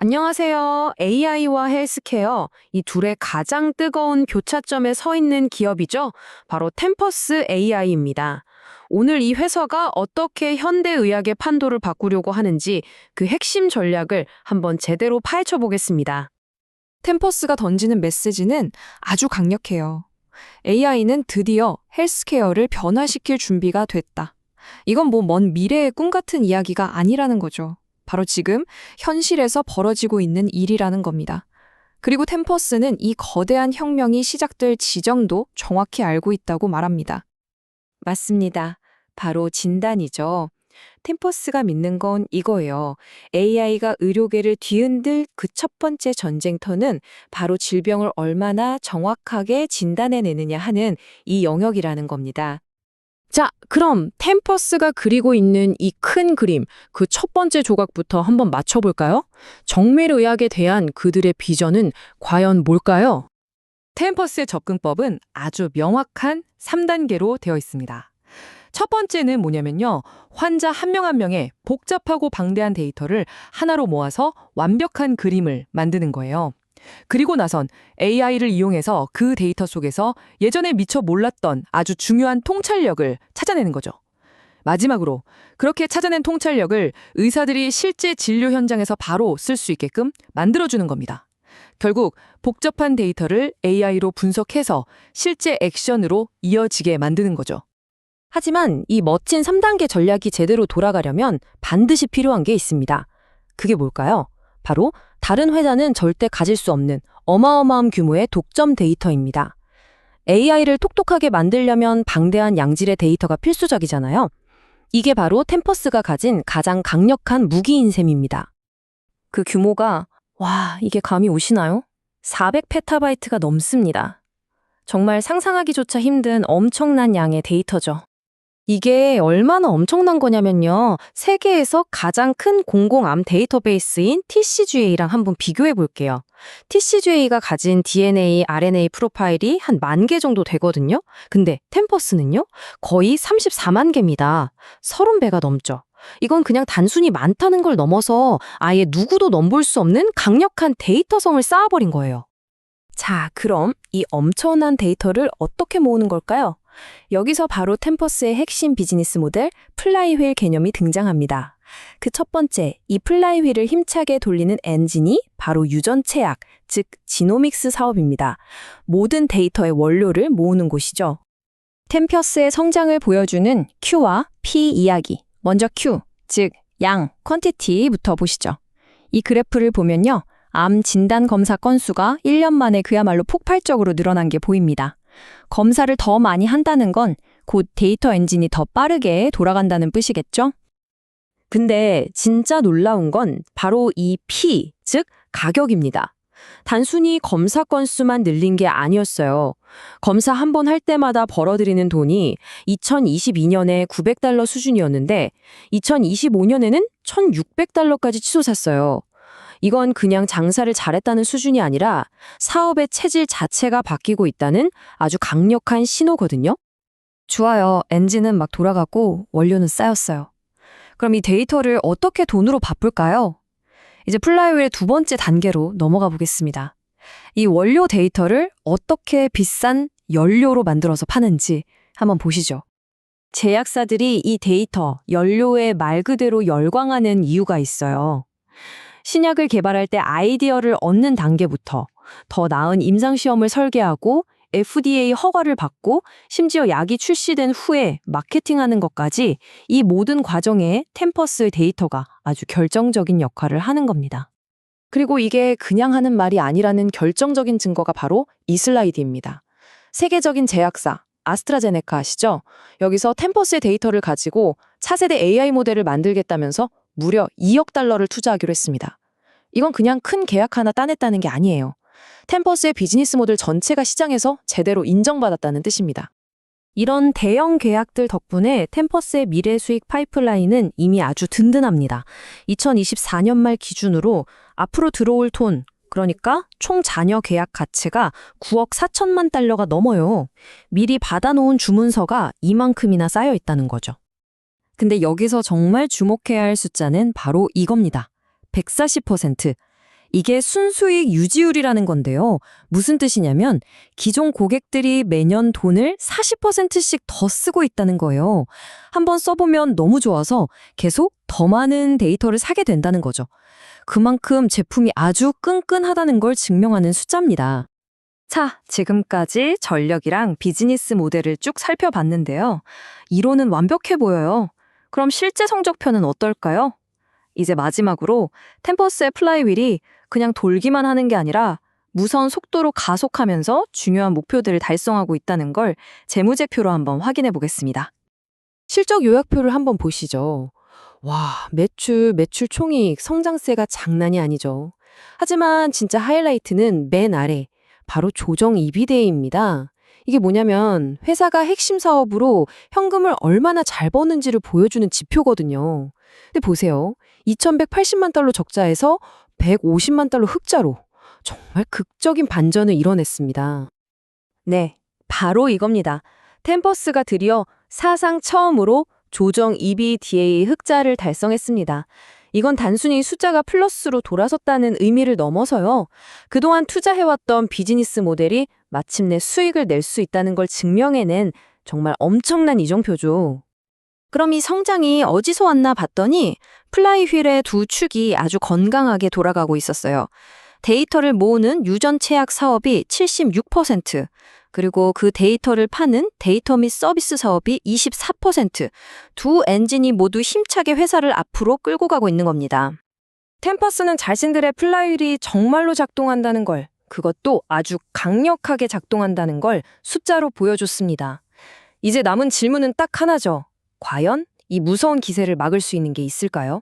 안녕하세요. AI와 헬스케어, 이 둘의 가장 뜨거운 교차점에 서 있는 기업이죠. 바로 템퍼스 AI입니다. 오늘 이 회사가 어떻게 현대의학의 판도를 바꾸려고 하는지 그 핵심 전략을 한번 제대로 파헤쳐 보겠습니다. 템퍼스가 던지는 메시지는 아주 강력해요. AI는 드디어 헬스케어를 변화시킬 준비가 됐다. 이건 먼 미래의 꿈 같은 이야기가 아니라는 거죠. 바로 지금 현실에서 벌어지고 있는 일이라는 겁니다. 그리고 템퍼스는 이 거대한 혁명이 시작될 지점도 정확히 알고 있다고 말합니다. 맞습니다. 바로 진단이죠. 템퍼스가 믿는 건 이거예요. AI가 의료계를 뒤흔들 그 첫 번째 전쟁터는 바로 질병을 얼마나 정확하게 진단해내느냐 하는 이 영역이라는 겁니다. 자, 그럼 템퍼스가 그리고 있는 이 큰 그림, 그 첫 번째 조각부터 한번 맞춰볼까요? 정밀의학에 대한 그들의 비전은 과연 뭘까요? 템퍼스의 접근법은 아주 명확한 3단계로 되어 있습니다. 첫 번째는 뭐냐면요. 환자 한 명 한 명의 복잡하고 방대한 데이터를 하나로 모아서 완벽한 그림을 만드는 거예요. 그리고 나선 AI를 이용해서 그 데이터 속에서 예전에 미처 몰랐던 아주 중요한 통찰력을 찾아내는 거죠. 마지막으로 그렇게 찾아낸 통찰력을 의사들이 실제 진료 현장에서 바로 쓸 수 있게끔 만들어주는 겁니다. 결국 복잡한 데이터를 AI로 분석해서 실제 액션으로 이어지게 만드는 거죠. 하지만 이 멋진 3단계 전략이 제대로 돌아가려면 반드시 필요한 게 있습니다. 그게 뭘까요? 바로 다른 회사는 절대 가질 수 없는 어마어마한 규모의 독점 데이터입니다. AI를 똑똑하게 만들려면 방대한 양질의 데이터가 필수적이잖아요. 이게 바로 템퍼스가 가진 가장 강력한 무기인 셈입니다. 그 규모가 이게 감이 오시나요? 400페타바이트가 넘습니다. 정말 상상하기조차 힘든 엄청난 양의 데이터죠. 이게 얼마나 엄청난 거냐면요. 세계에서 가장 큰 공공암 데이터베이스인 TCGA랑 한번 비교해 볼게요. TCGA가 가진 DNA, RNA 프로파일이 한 10,000개 정도 되거든요. 근데 템퍼스는요? 거의 34만 개입니다. 30배가 넘죠. 이건 그냥 단순히 많다는 걸 넘어서 아예 누구도 넘볼 수 없는 강력한 데이터성을 쌓아버린 거예요. 자, 그럼 이 엄청난 데이터를 어떻게 모으는 걸까요? 여기서 바로 템퍼스의 핵심 비즈니스 모델 플라이휠 개념이 등장합니다. 그 첫 번째, 이 플라이휠을 힘차게 돌리는 엔진이 바로 유전체약, 즉 지노믹스 사업입니다. 모든 데이터의 원료를 모으는 곳이죠. 템퍼스의 성장을 보여주는 Q와 P 이야기. 먼저 Q, 즉 양, 퀀티티부터 보시죠. 이 그래프를 보면요. 암 진단 검사 건수가 1년 만에 그야말로 폭발적으로 늘어난 게 보입니다. 검사를 더 많이 한다는 건 곧 데이터 엔진이 더 빠르게 돌아간다는 뜻이겠죠? 근데 진짜 놀라운 건 바로 이 P, 즉 가격입니다. 단순히 검사 건수만 늘린 게 아니었어요. 검사 한 번 할 때마다 벌어들이는 돈이 2022년에 $900 수준이었는데 2025년에는 $1,600까지 치솟았어요. 이건 그냥 장사를 잘했다는 수준이 아니라 사업의 체질 자체가 바뀌고 있다는 아주 강력한 신호거든요. 좋아요. 엔진은 막 돌아가고 원료는 쌓였어요. 그럼 이 데이터를 어떻게 돈으로 바꿀까요? 이제 플라이휠의 두 번째 단계로 넘어가 보겠습니다. 이 원료 데이터를 어떻게 비싼 연료로 만들어서 파는지 한번 보시죠. 제약사들이 이 데이터, 연료에 말 그대로 열광하는 이유가 있어요. 신약을 개발할 때 아이디어를 얻는 단계부터 더 나은 임상시험을 설계하고 FDA 허가를 받고 심지어 약이 출시된 후에 마케팅하는 것까지 이 모든 과정에 템퍼스의 데이터가 아주 결정적인 역할을 하는 겁니다. 그리고 이게 그냥 하는 말이 아니라는 결정적인 증거가 바로 이 슬라이드입니다. 세계적인 제약사 아스트라제네카 아시죠? 여기서 템퍼스의 데이터를 가지고 차세대 AI 모델을 만들겠다면서 무려 $2억 투자하기로 했습니다. 이건 그냥 큰 계약 하나 따냈다는 게 아니에요. 템퍼스의 비즈니스 모델 전체가 시장에서 제대로 인정받았다는 뜻입니다. 이런 대형 계약들 덕분에 템퍼스의 미래 수익 파이프라인은 이미 아주 든든합니다. 2024년 말 기준으로 앞으로 들어올 돈, 그러니까 총 잔여 계약 가치가 $9억 4천만 달러가 넘어요. 미리 받아놓은 주문서가 이만큼이나 쌓여 있다는 거죠. 근데 여기서 정말 주목해야 할 숫자는 바로 이겁니다. 140%. 이게 순수익 유지율이라는 건데요. 무슨 뜻이냐면 기존 고객들이 매년 돈을 40%씩 더 쓰고 있다는 거예요. 한번 써보면 너무 좋아서 계속 더 많은 데이터를 사게 된다는 거죠. 그만큼 제품이 아주 끈끈하다는 걸 증명하는 숫자입니다. 자, 지금까지 전력이랑 비즈니스 모델을 쭉 살펴봤는데요. 이론은 완벽해 보여요. 그럼 실제 성적표는 어떨까요? 이제 마지막으로 템퍼스의 플라이휠이 그냥 돌기만 하는 게 아니라 무서운 속도로 가속하면서 중요한 목표들을 달성하고 있다는 걸 재무제표로 한번 확인해 보겠습니다. 실적 요약표를 한번 보시죠. 와, 매출 총이익, 성장세가 장난이 아니죠. 하지만 진짜 하이라이트는 맨 아래, 바로 조정 EBITDA입니다. 이게 뭐냐면 회사가 핵심 사업으로 현금을 얼마나 잘 버는지를 보여주는 지표거든요. 근데 보세요. 2,180만 달러 적자에서 150만 달러 흑자로 정말 극적인 반전을 이뤄냈습니다. 네, 바로 이겁니다. 템퍼스가 드디어 사상 처음으로 조정 EBITDA 흑자를 달성했습니다. 이건 단순히 숫자가 플러스로 돌아섰다는 의미를 넘어서요. 그동안 투자해왔던 비즈니스 모델이 마침내 수익을 낼 수 있다는 걸 증명해낸 정말 엄청난 이정표죠. 그럼 이 성장이 어디서 왔나 봤더니 플라이휠의 두 축이 아주 건강하게 돌아가고 있었어요. 데이터를 모으는 유전 체약 사업이 76%, 그리고 그 데이터를 파는 데이터 및 서비스 사업이 24%, 두 엔진이 모두 힘차게 회사를 앞으로 끌고 가고 있는 겁니다. 템퍼스는 자신들의 플라이휠이 정말로 작동한다는 걸, 그것도 아주 강력하게 작동한다는 걸 숫자로 보여줬습니다. 이제 남은 질문은 딱 하나죠. 과연 이 무서운 기세를 막을 수 있는 게 있을까요?